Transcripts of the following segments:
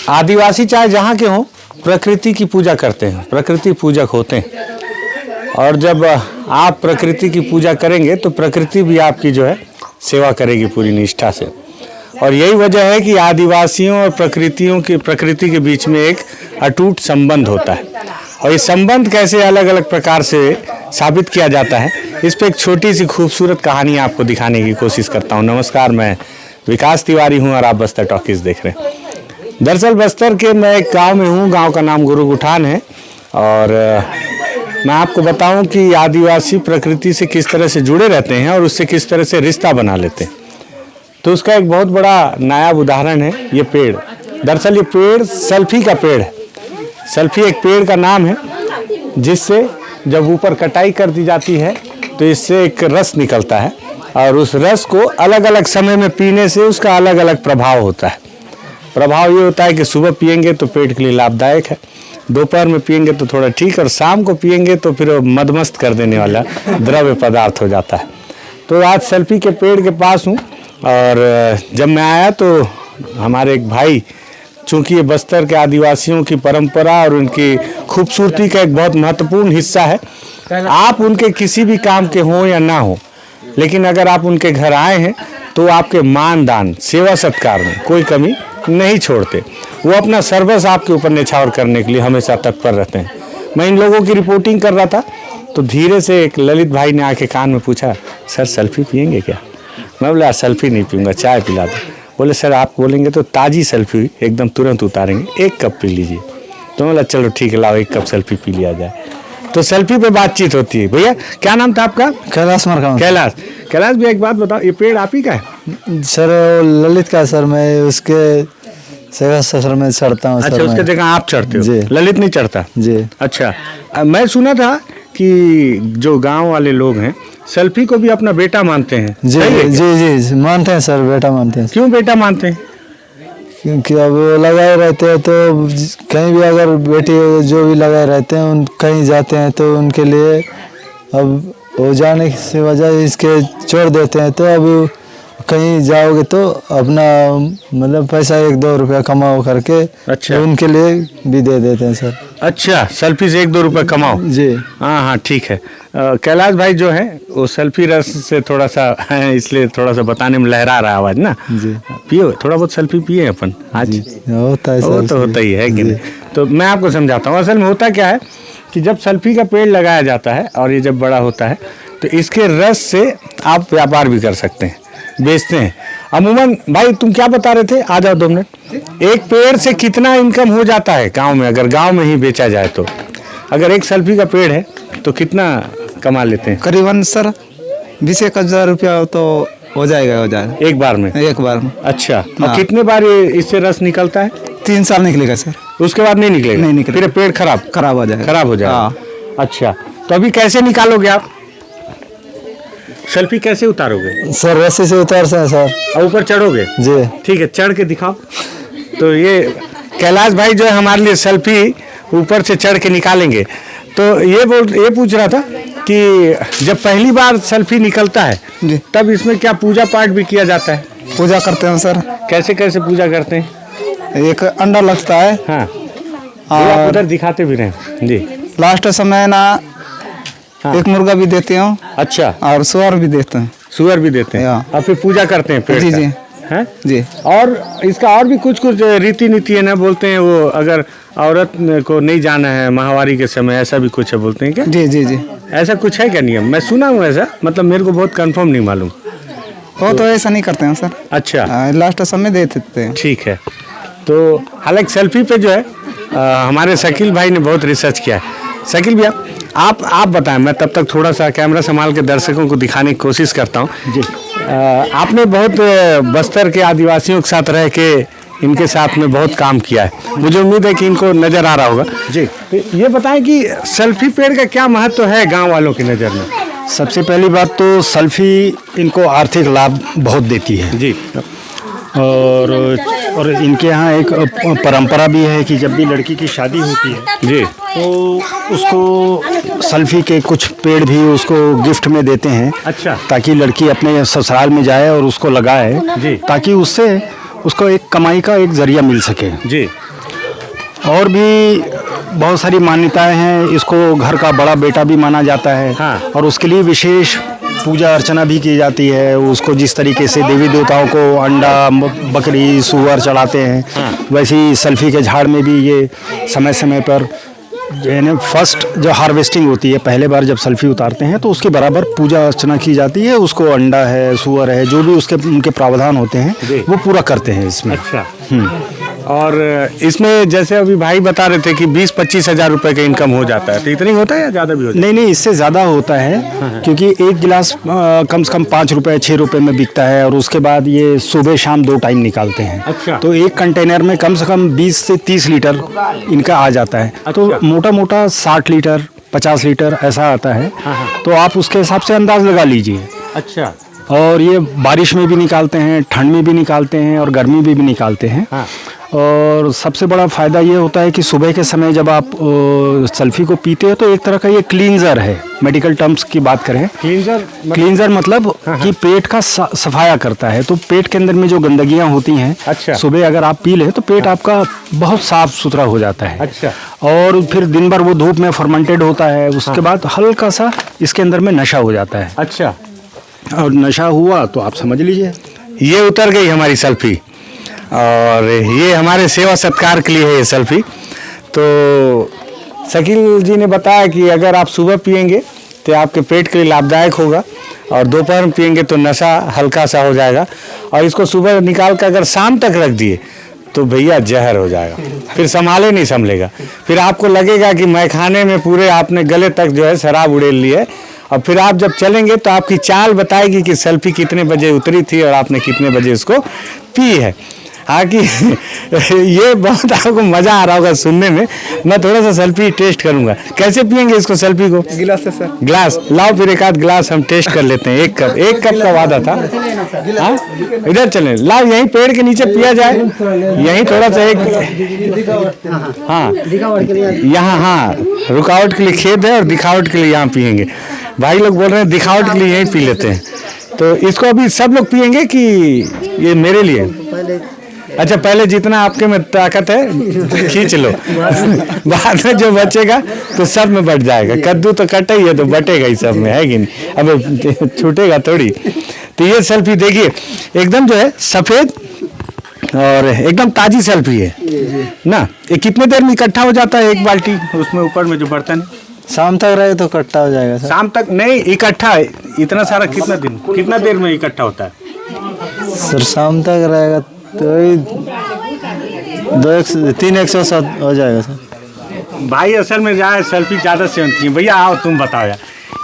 आदिवासी चाहे जहाँ के हों, प्रकृति की पूजा करते हैं, प्रकृति पूजक होते हैं। और जब आप प्रकृति की पूजा करेंगे तो प्रकृति भी आपकी जो है सेवा करेगी पूरी निष्ठा से। और यही वजह है कि आदिवासियों और प्रकृति के बीच में एक अटूट संबंध होता है। और ये संबंध कैसे अलग अलग प्रकार से साबित किया जाता है, इस पर एक छोटी सी खूबसूरत कहानी आपको दिखाने की कोशिश करता हूँ। नमस्कार, मैं विकास तिवारी हूँ और आप बस्तर टॉकीज देख रहे हैं। दरअसल बस्तर के मैं एक गांव में हूँ, गांव का नाम गुरुगुठान है। और मैं आपको बताऊं कि आदिवासी प्रकृति से किस तरह से जुड़े रहते हैं और उससे किस तरह से रिश्ता बना लेते हैं। तो उसका एक बहुत बड़ा नायाब उदाहरण है ये पेड़। दरअसल ये पेड़ सल्फी का पेड़ है। सल्फी एक पेड़ का नाम है जिससे जब ऊपर कटाई कर दी जाती है तो इससे एक रस निकलता है और उस रस को अलग अलग समय में पीने से उसका अलग अलग प्रभाव होता है। प्रभाव ये होता है कि सुबह पिएंगे तो पेट के लिए लाभदायक है, दोपहर में पिएंगे तो थोड़ा ठीक, और शाम को पिएंगे तो फिर मदमस्त कर देने वाला द्रव्य पदार्थ हो जाता है। तो आज सल्फी के पेड़ के पास हूँ और जब मैं आया तो हमारे एक भाई, चूँकि ये बस्तर के आदिवासियों की परंपरा और उनकी खूबसूरती का एक बहुत महत्वपूर्ण हिस्सा है। आप उनके किसी भी काम के हों या ना हो, लेकिन अगर आप उनके घर आए हैं तो आपके मान दान सेवा सत्कार में कोई कमी नहीं छोड़ते। वो अपना सर्वस आपके ऊपर न्यौछावर करने के लिए हमेशा तत्पर रहते हैं। मैं इन लोगों की रिपोर्टिंग कर रहा था तो धीरे से एक ललित भाई ने आके कान में पूछा, सर सल्फी पियेंगे क्या? मैं बोला सल्फी नहीं पीऊँगा, चाय पिला दो। बोले सर आप बोलेंगे तो ताज़ी सल्फी एकदम तुरंत उतारेंगे, 1 कप पी लीजिए। तो मैं बोला चलो ठीक है, लाओ 1 कप सल्फी पी लिया जाए। तो सेल्फी पे बातचीत होती है। भैया क्या नाम था आपका? कैलाश मरकाम। कैलाश भी एक बात बताओ, ये पेड़ आप ही का है? सर ललित का सर, मैं उसके सर में चढ़ता हूँ। अच्छा, उसके जगह आप चढ़ते हो? जी। ललित नहीं चढ़ता? जी। अच्छा, मैं सुना था कि जो गांव वाले लोग हैं सेल्फी को भी अपना बेटा मानते हैं। जी जी जी मानते हैं सर, बेटा मानते हैं। क्यों बेटा मानते हैं? क्योंकि अब लगाए रहते हैं तो कहीं भी अगर बेटी जो भी लगाए रहते हैं कहीं जाते हैं तो उनके लिए अब वो जाने की वजह इसके छोड़ देते हैं। तो अब कहीं जाओगे तो अपना मतलब पैसा 1-2 रुपया कमाओ करके अच्छा उनके लिए भी दे देते हैं सर। अच्छा, सेल्फी से 1-2 रुपये कमाओ। जी हाँ ठीक है। कैलाश भाई जो है वो सेल्फी रस से थोड़ा सा है, इसलिए थोड़ा सा बताने में लहरा रहा आवाज़ ना। जी पियो, थोड़ा बहुत सेल्फी पिए अपन आज। होता है, वो तो होता ही है कि नहीं। तो मैं आपको समझाता हूँ असल में होता क्या है कि जब सेल्फी का पेड़ लगाया जाता है और ये जब बड़ा होता है तो इसके रस से आप व्यापार भी कर सकते हैं, बेचते हैं। अमूमन भाई तुम क्या बता रहे थे? आ जाओ 2 मिनट। एक पेड़ से कितना इनकम हो जाता है गांव में, अगर गांव में ही बेचा जाए तो? अगर एक सेल्फी का पेड़ है तो कितना कमा लेते हैं? करीबन सर 20-1 रुपया तो हो जाएगा एक बार में? एक बार में। अच्छा, और कितने बार ये इससे रस निकलता है? 3 साल निकलेगा सर। उसके बाद नहीं निकलेगा? नहीं निकलेगा, फिर पेड़ खराब हो जाएगा। हाँ। अच्छा, तो अभी कैसे निकालोगे आप सेल्फी? कैसे उतारोगे सर? रस्सी से उतार से सर, और ऊपर चढ़ोगे? जी ठीक है, चढ़ के दिखाओ। तो ये कैलाश भाई जो है हमारे लिए सेल्फी ऊपर से चढ़ के निकालेंगे। तो ये पूछ रहा था कि जब पहली बार सेल्फी निकलता है जी तब इसमें क्या पूजा पाठ भी किया जाता है? पूजा करते हैं सर। कैसे कैसे पूजा करते हैं? एक अंडा लगता है। हाँ, और उधर दिखाते भी रहे जी। लास्ट समय ना हाँ। एक मुर्गा भी देते हैं। अच्छा, और सुअर भी देते हैं। सुअर भी देते हैं और फिर पूजा करते हैं पेड़ जी जी हैं जी। और इसका और भी कुछ रीति नीति है ना, बोलते हैं वो अगर औरत को नहीं जाना है माहवारी के समय, ऐसा भी कुछ है बोलते हैं क्या? जी जी जी। ऐसा कुछ है क्या नियम? मैं सुना हूँ ऐसा, मतलब मेरे को बहुत कंफर्म नहीं मालूम। वो तो ऐसा नहीं करते हैं सर। अच्छा, लास्ट समय दे देते हैं। ठीक है। तो हालांकि सेल्फी पे जो है हमारे शकील भाई ने बहुत रिसर्च किया है। शकील भैया आप बताएं, मैं तब तक थोड़ा सा कैमरा संभाल के दर्शकों को दिखाने की कोशिश करता हूँ जी। आपने बहुत बस्तर के आदिवासियों के साथ रह के इनके साथ में बहुत काम किया है, मुझे उम्मीद है कि इनको नज़र आ रहा होगा जी। तो ये बताएं कि सेल्फी पेड़ का क्या महत्व है गांव वालों की नज़र में? सबसे पहली बात तो सेल्फी इनको आर्थिक लाभ बहुत देती है जी। और इनके यहाँ एक परंपरा भी है कि जब भी लड़की की शादी होती है जी तो उसको सेल्फी के कुछ पेड़ भी उसको गिफ्ट में देते हैं। अच्छा, ताकि लड़की अपने ससुराल में जाए और उसको लगाए जी, ताकि उससे उसको एक कमाई का एक जरिया मिल सके। जी। और भी बहुत सारी मान्यताएं हैं, इसको घर का बड़ा बेटा भी माना जाता है। हाँ। और उसके लिए विशेष पूजा अर्चना भी की जाती है। उसको जिस तरीके से देवी देवताओं को अंडा, बकरी, सूअर चढ़ाते हैं, वैसे ही सल्फी के झाड़ में भी ये समय समय पर यानी फर्स्ट जो हार्वेस्टिंग होती है, पहले बार जब सल्फी उतारते हैं तो उसके बराबर पूजा अर्चना की जाती है। उसको अंडा है, सूअर है, जो भी उसके उनके प्रावधान होते हैं वो पूरा करते हैं इसमें। अच्छा। और इसमें जैसे अभी भाई बता रहे थे कि 20-25 हज़ार रुपए का इनकम हो जाता है, तो इतना ही होता है या ज़्यादा भी होता है? नहीं, इससे ज़्यादा होता है, क्योंकि एक गिलास कम से कम 5 रुपए 6 रुपए में बिकता है। और उसके बाद ये सुबह शाम 2 टाइम निकालते हैं। अच्छा। तो एक कंटेनर में कम से कम 20 से 30 लीटर इनका आ जाता है। तो मोटा मोटा 60 लीटर 50 लीटर ऐसा आता है। तो आप उसके हिसाब से अंदाज लगा लीजिए। अच्छा। और ये बारिश में भी निकालते हैं, ठंड में भी निकालते हैं और गर्मी में भी निकालते हैं। हाँ। और सबसे बड़ा फ़ायदा ये होता है कि सुबह के समय जब आप सल्फी को पीते हो तो एक तरह का ये क्लींजर है। मेडिकल टर्म्स की बात करें, क्लींजर मतलब कि पेट का सफाया करता है। तो पेट के अंदर में जो गंदगियां होती हैं, अच्छा। सुबह अगर आप पी लें तो पेट आपका बहुत साफ सुथरा हो जाता है। अच्छा। और फिर दिन भर वो धूप में फर्मेंटेड होता है। उसके बाद हल्का सा इसके अंदर में नशा हो जाता है। अच्छा। और नशा हुआ तो आप समझ लीजिए ये उतर गई हमारी सल्फी, और ये हमारे सेवा सत्कार के लिए है ये सल्फी। तो शकील जी ने बताया कि अगर आप सुबह पिएंगे तो आपके पेट के लिए लाभदायक होगा, और दोपहर में पिएंगे तो नशा हल्का सा हो जाएगा। और इसको सुबह निकाल कर अगर शाम तक रख दिए तो भैया जहर हो जाएगा, फिर संभाले नहीं संभलेगा। फिर आपको लगेगा कि मैखाने में पूरे आपने गले तक जो है शराब उड़ेल ली है। और फिर आप जब चलेंगे तो आपकी चाल बताएगी कि सल्फी कितने बजे उतरी थी और आपने कितने बजे इसको पी है। हालांकि ये बहुत आपको मज़ा आ रहा होगा सुनने में। मैं थोड़ा सा सल्फी टेस्ट करूंगा। कैसे पियेंगे इसको सल्फी को? गिलास से सर। ग्लास लाओ, फिर एक आध गिलास हम टेस्ट कर लेते हैं। एक कप का वादा था। हाँ, इधर चलें, लाओ यहीं पेड़ के नीचे पिया जाए, यहीं थोड़ा सा एक। हाँ यहाँ, हाँ रुकावट के लिए खेत है और दिखावट के लिए यहाँ पियेंगे। भाई लोग बोल रहे हैं दिखावट के लिए यहीं पी लेते हैं। तो इसको अभी सब लोग पियेंगे कि ये मेरे लिए? अच्छा, पहले जितना आपके में ताकत है खींच लो, बाद में जो बचेगा तो सब में बट जाएगा। कद्दू तो कटा ही है तो बटेगा ही सब में, है कि नहीं? अब छूटेगा थोड़ी। तो ये सल्फी देखिए एकदम जो है सफ़ेद और एकदम ताज़ी सल्फी है ना। ये कितने देर में इकट्ठा हो जाता है एक बाल्टी? उसमें ऊपर में जो बर्तन है शाम तक रहे तो इकट्ठा हो जाएगा सर। शाम तक नहीं इकट्ठा, इतना सारा कितना देर में इकट्ठा होता है सर? शाम तक रहेगा तो 3-107 हो जाएगा सर। भाई असल में जाए सल्फी ज़्यादा सेवन की भैया। आओ तुम बताओ यार,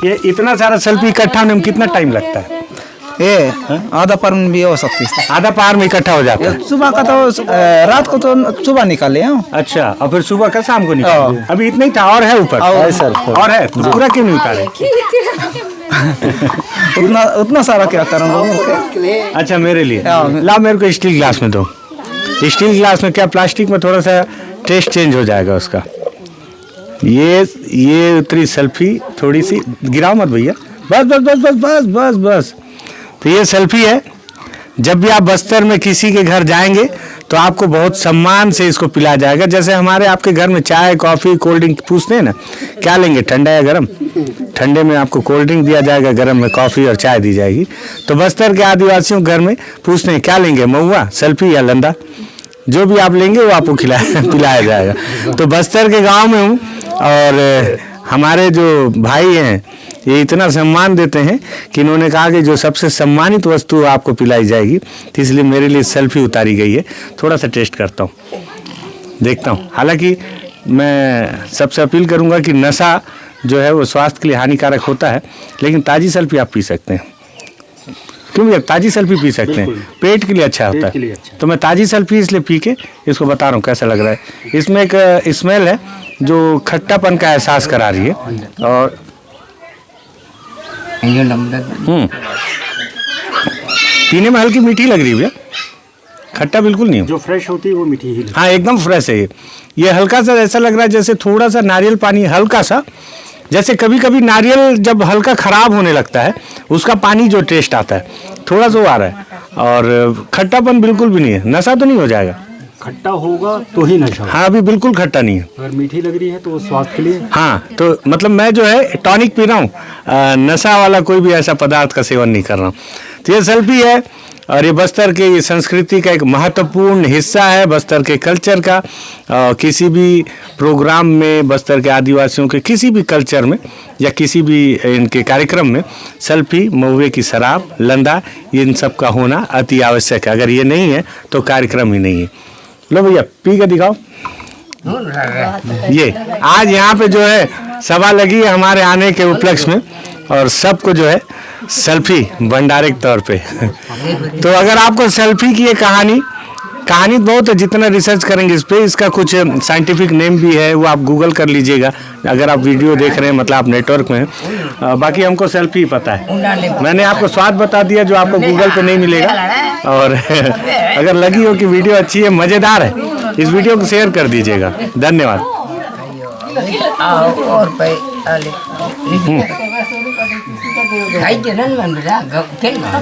ये इतना सारा सल्फी इकट्ठा होने में कितना टाइम लगता है? ये आधा पार में भी हो सकती है। आधा पार में इकट्ठा हो जाता है। सुबह का तो रात को तो सुबह निकाले हैं। अच्छा, और फिर सुबह का शाम को निकाल? अभी इतना ही था और है ऊपर? सर और है तो पूरा क्यों नहीं उतारे? उतना सारा क्या करूँगा? अच्छा, मेरे लिए ला, मेरे को स्टील गिलास में दो। स्टील गिलास में क्या, प्लास्टिक में थोड़ा सा टेस्ट चेंज हो जाएगा उसका। ये उतरी सल्फी थोड़ी सी, गिराओ मत भैया, बस बस बस बस बस बस बस। तो ये सल्फी है। जब भी आप बस्तर में किसी के घर जाएंगे तो आपको बहुत सम्मान से इसको पिलाया जाएगा। जैसे हमारे आपके घर में चाय कॉफ़ी कोल्ड ड्रिंक पूछते हैं ना, क्या लेंगे, ठंडा या गर्म? ठंडे में आपको कोल्ड ड्रिंक दिया जाएगा, गर्म में कॉफ़ी और चाय दी जाएगी। तो बस्तर के आदिवासियों के घर में पूछते हैं क्या लेंगे, महुआ, सल्फी या लंदा? जो भी आप लेंगे वो आपको पिलाया जाएगा। तो बस्तर के गाँव में हूँ और हमारे जो भाई हैं ये इतना सम्मान देते हैं कि इन्होंने कहा कि जो सबसे सम्मानित वस्तु आपको पिलाई जाएगी, तो इसलिए मेरे लिए सेल्फी उतारी गई है। थोड़ा सा टेस्ट करता हूँ, देखता हूँ। हालांकि मैं सबसे अपील करूँगा कि नशा जो है वो स्वास्थ्य के लिए हानिकारक होता है, लेकिन ताज़ी सेल्फी आप पी सकते हैं। क्यों भैया, ताज़ी सेल्फी पी सकते हैं, पेट के लिए अच्छा होता है। तो मैं ताज़ी सेल्फी इसलिए पी के इसको बता रहा हूँ कैसा लग रहा है। इसमें एक स्मेल है जो खट्टापन का एहसास करा रही है, और पीने में हल्की मीठी लग रही है भैया, खट्टा बिल्कुल नहीं है। जो फ्रेश होती है वो मीठी ही लगती है। हाँ एकदम फ्रेश है ये हल्का सा ऐसा लग रहा है जैसे थोड़ा सा नारियल पानी, हल्का सा, जैसे कभी कभी नारियल जब हल्का ख़राब होने लगता है उसका पानी जो टेस्ट आता है थोड़ा सा वो आ रहा है। और खट्टापन बिल्कुल भी नहीं है। नशा तो नहीं हो जाएगा? खट्टा होगा तो ही नशा होगा। हाँ, अभी बिल्कुल खट्टा नहीं है। अगर मीठी लग रही है तो वो स्वास्थ्य के लिए। हाँ, तो मतलब मैं जो है टॉनिक पी रहा हूँ, नशा वाला कोई भी ऐसा पदार्थ का सेवन नहीं कर रहा हूँ। तो ये सेल्फी है और ये बस्तर के ये संस्कृति का एक महत्वपूर्ण हिस्सा है, बस्तर के कल्चर का। किसी भी प्रोग्राम में, बस्तर के आदिवासियों के किसी भी कल्चर में या किसी भी इनके कार्यक्रम में सेल्फी, महुए की शराब, लंदा, इन सब का होना अति आवश्यक है। अगर ये नहीं है तो कार्यक्रम ही नहीं है। लो भैया पी के दिखाओ। ये आज यहाँ पे जो है सभा लगी है हमारे आने के उपलक्ष्य में और सबको जो है सेल्फी भंडारे के तौर पे। तो अगर आपको सेल्फी की ये कहानी बहुत है, जितना रिसर्च करेंगे इस पे, इसका कुछ साइंटिफिक नेम भी है, वो आप गूगल कर लीजिएगा अगर आप वीडियो देख रहे हैं, मतलब आप नेटवर्क में हैं। बाकी हमको सेल्फी पता है। मैंने आपको स्वाद बता दिया जो आपको गूगल पे नहीं मिलेगा। और अगर लगी हो कि वीडियो अच्छी है, मज़ेदार है, इस वीडियो को शेयर कर दीजिएगा। धन्यवाद। Ay, cho nên mình ra gọc cái nào